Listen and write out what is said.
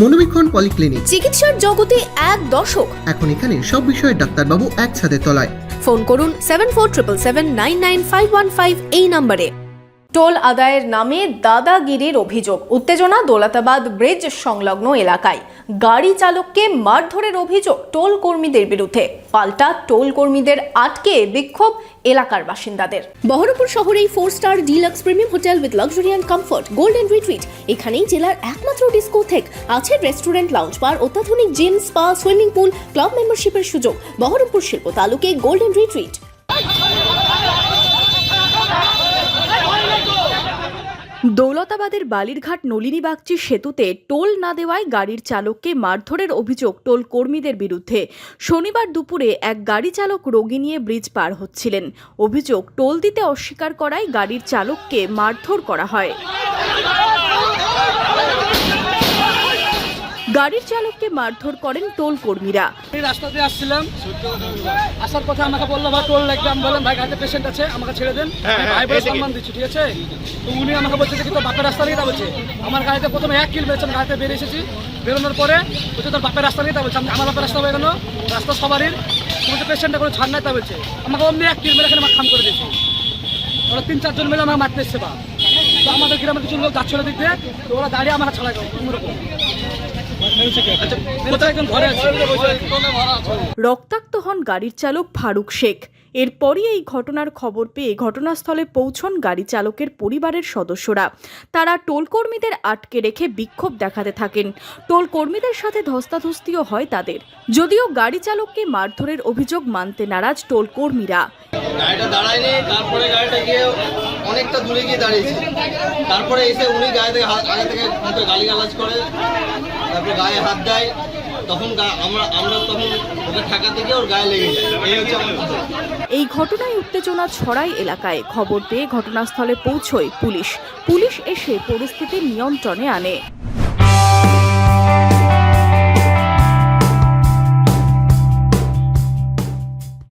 মনোবীক্ষণ polyclinic, চিকিৎসার জগতে এক দশক। এখন এখানে সব বিষয়ে ডাক্তারবাবু এক ছাদের তলায়। ফোন করুন 7477799515 এই নম্বরে। টোল আদায়ের নামে দাদাগিরির অভিযোগ, উত্তেজনা দৌলতাবাদ ব্রিজ সংলগ্ন এলাকায়। গাড়ি চালককে মারধরের অভিযোগ টোল কর্মীদের বিরুদ্ধে। পাল্টা টোল কর্মীদের আটকে বিক্ষোভ এলাকার বাসিন্দাদের। বহরমপুর শহরেই 4 star deluxe premium hotel with luxury and comfort golden retreat. এখানেই জেলার একমাত্র ডিস্কোথেক, আছে রেস্টুরেন্ট, লাউঞ্জ বার, অত্যাধুনিক gym, spa, swimming pool, club মেম্বারশিপের সুযোগ। বহরমপুর শিল্প তালুকে গোল্ডেন রিট্রিট। দৌলতাবাদের বালিরঘাট নলিনী বাগচি সেতুতে টোল না দেওয়ায় গাড়ির চালককে মারধরের অভিযোগ টোল কর্মীদের বিরুদ্ধে। শনিবার দুপুরে এক গাড়ি চালক রোগী নিয়ে ব্রিজ পার হচ্ছিলেন। অভিযোগ, টোল দিতে অস্বীকার করায় গাড়ির চালককে মারধর করা হয়। গাড়ির চালককে মারধর করেন টোল কর্মীরা। রাস্তা দিয়ে আসছিলাম, আসার কথা আমাকে বললো ভাই টোল লাগবে। আমি বললাম ভাই গাড়িতে পেশেন্ট আছে, আমাকে ছেড়ে দেন। ভাই বলে সম্মান দিচ্ছি, ঠিক আছে। তো উনি আমাকে বলছে যে তোর বাপের রাস্তা নিয়ে বলছে। আমার গাড়িতে প্রথমে 1 কিল বেরোচ্ছে, গাড়িতে বেরিয়ে এসেছি। বেরোনোর পরে বলছে তোর বাপের রাস্তা নিয়ে বলছে। আমার বাপের রাস্তা হয়ে গেল, রাস্তা সবারই। তুমি তো পেশেন্টটা কোনো ছাড় নাই তা বলছে। আমাকে অমনি 1 কিল মেরে এখানে আমার খাম করে দিয়েছে। ওরা 3-4 জন মিলে আমাকে মারতে এসছে। বা তো আমাদের গ্রামের কিছু লোক যাচ্ছিল দিক দিয়ে, তো ওরা দাঁড়িয়ে আমার ছাড়া গেল কোনোরকম। রক্তাক্ত হন গাড়ির চালক ফারুক শেখ। এরপরই এই ঘটনার খবর পেয়ে ঘটনাস্থলে পৌঁছন গাড়ি চালকের পরিবারের সদস্যরা। তারা টোল কর্মীদের আটকে রেখে বিক্ষোভ দেখাতে থাকেন। টোল কর্মীদের সাথে ধস্তাধস্তিও হয় তাদের। যদিও গাড়ি চালককে মারধরের অভিযোগ মানতে নারাজ টোল কর্মীরা। গাড়িটা দাঁড়ায়নি, তারপরে গাড়িটা গিয়ে অনেকটা দূরে গিয়ে দাঁড়িয়েছে। তারপরে এসে উনি গায়ে থেকে আগে থেকে গালিগালাজ করে, তারপরে গায়ে হাত দেয়। তখন আমরা তখন ওকে ঠেকাতে গিয়ে ওর গায়ে লেগে যায়। এই হচ্ছে এই ঘটনায় উত্তেজনা ছড়ায় এলাকায়। খবর পেয়ে ঘটনাস্থলে পৌঁছয় পুলিশ। পুলিশ এসে পরিস্থিতি নিয়ন্ত্রণে আনে।